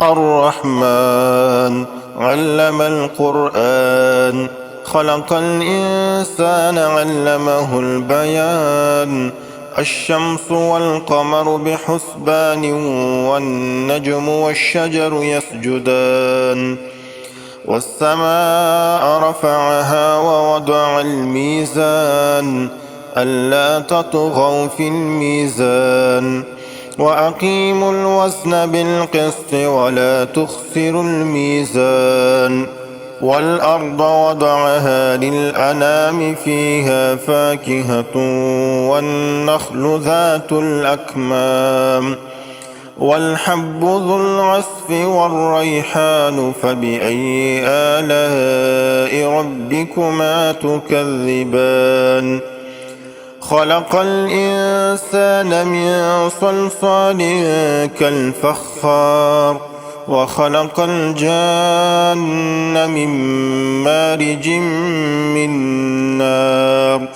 الرحمن علم القرآن خلق الإنسان علمه البيان الشمس والقمر بحسبان والنجم والشجر يسجدان والسماء رفعها ووضع الميزان ألا تطغوا في الميزان وأقيموا الوزن بالقسط ولا تخسروا الميزان والأرض وضعها للأنام فيها فاكهة والنخل ذات الأكمام والحب ذو العصف والريحان فبأي آلاء ربكما تكذبان خلق الإنسان من صلصال كالفخار وخلق الجان من مارج من نار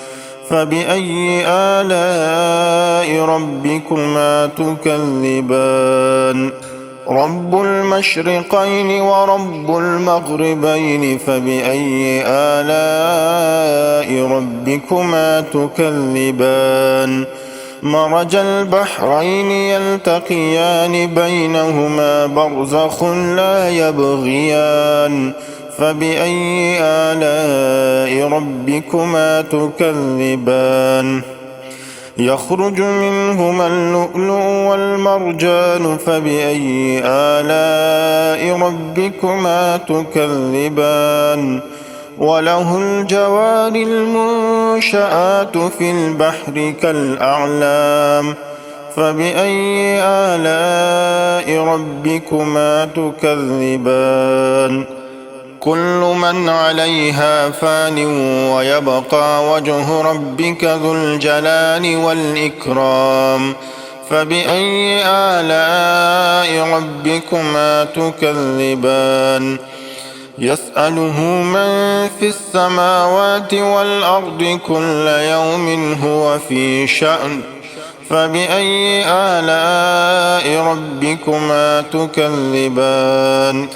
فبأي آلاء ربكما تكذبان رب المشرقين ورب المغربين فبأي آلاء ربكما تكذبان مرج البحرين يلتقيان بينهما برزخ لا يبغيان فبأي آلاء ربكما تكذبان يخرج منهما اللؤلؤ والمرجان فبأي آلاء ربكما تكذبان وله الجوار المنشآت في البحر كالأعلام فبأي آلاء ربكما تكذبان كل من عليها فان ويبقى وجه ربك ذو الجلال والإكرام فبأي آلاء ربكما تكذبان يسأله من في السماوات والأرض كل يوم هو في شأن فبأي آلاء ربكما تكذبان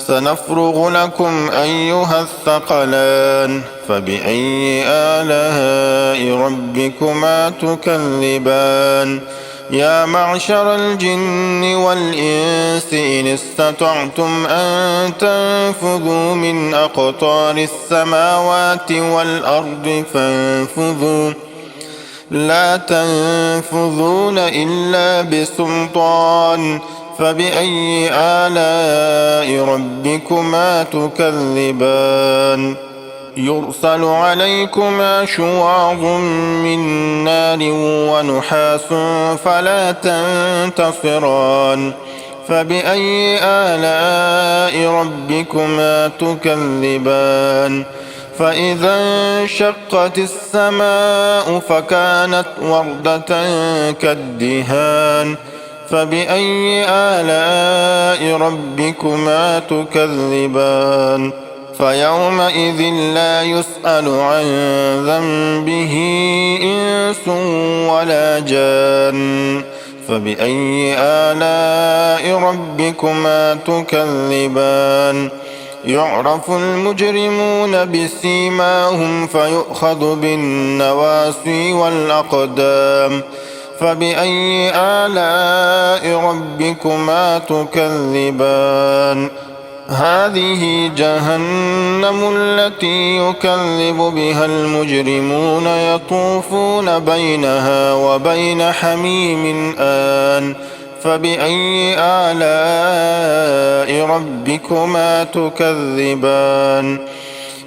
سنفرغ لكم أيها الثقلان فبأي آلاء ربكما تكذبان يا معشر الجن والإنس إن استطعتم أن تنفذوا من أقطار السماوات والأرض فانفذوا لا تنفذون إلا بسلطان فبأي آلاء ربكما تكذبان يرسل عليكما شواظ من نار ونحاس فلا تنتصران فبأي آلاء ربكما تكذبان فإذا انشقت السماء فكانت وردة كالدهان فبأي آلاء ربكما تكذبان فيومئذ لا يسأل عن ذنبه إنس ولا جان فبأي آلاء ربكما تكذبان يعرف المجرمون بسيماهم فيؤخذ بالنواسي والأقدام فبأي آلاء ربكما تكذبان هذه جهنم التي يكذب بها المجرمون يطوفون بينها وبين حميم آن فبأي آلاء ربكما تكذبان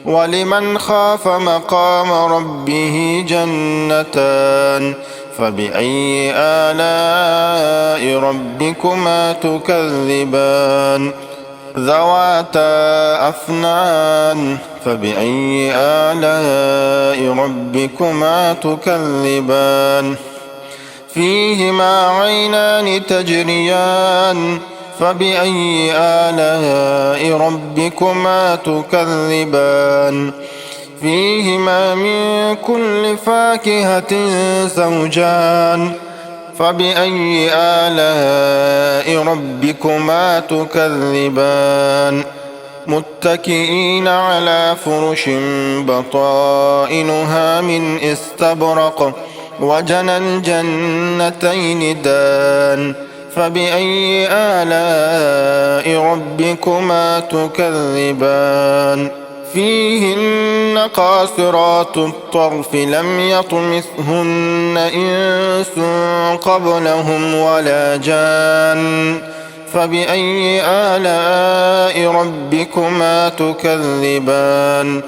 ولمن خاف مقام ربه جنتان فبأي آلاء ربكما تكذبان ذواتا أفنان فبأي آلاء ربكما تكذبان فيهما عينان تجريان فبأي آلاء ربكما تكذبان فيهما من كل فاكهة زوجان فبأي آلاء ربكما تكذبان متكئين على فرش بطائنها من استبرق وجنى الجنتين دان فبأي آلاء ربكما تكذبان فيهن قاصرات الطرف لم يطمثهن إنس قبلهم ولا جان فبأي آلاء ربكما تكذبان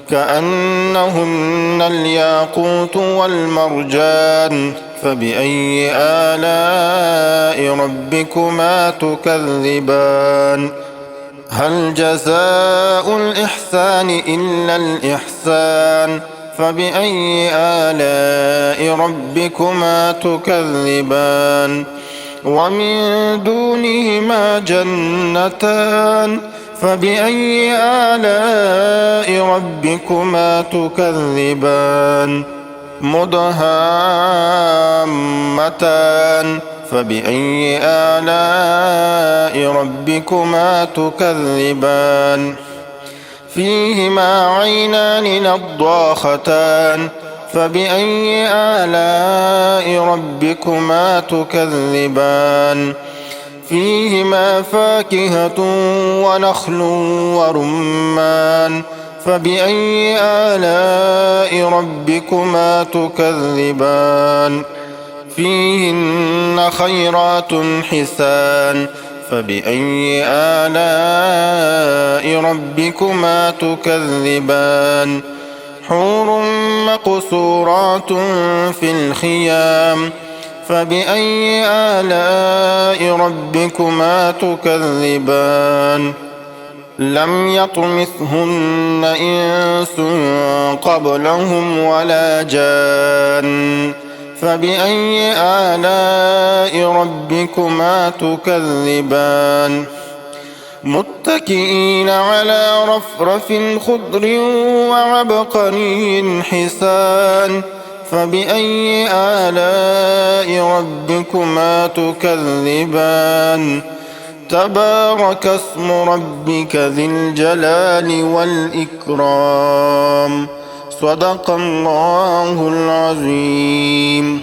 كأنهن الياقوت والمرجان فبأي آلاء ربكما تكذبان هل جزاء الإحسان إلا الإحسان فبأي آلاء ربكما تكذبان ومن دونهما جنتان فبأي آلاء ربكما تكذبان مدهامتان فبأي آلاء ربكما تكذبان فيهما عينان نضاختان فبأي آلاء ربكما تكذبان فيهما فاكهة ونخل ورمان فبأي آلاء ربكما تكذبان فيهن خيرات حسان فبأي آلاء ربكما تكذبان حور مقصورات في الخيام فبأي آلاء ربكما تكذبان لم يطمثهن إنس قبلهم ولا جان فبأي آلاء ربكما تكذبان متكئين على رفرف خضر وعبقري حسان فبأي آلاء ربكما تكذبان تبارك اسم ربك ذي الجلال والإكرام صدق الله العظيم.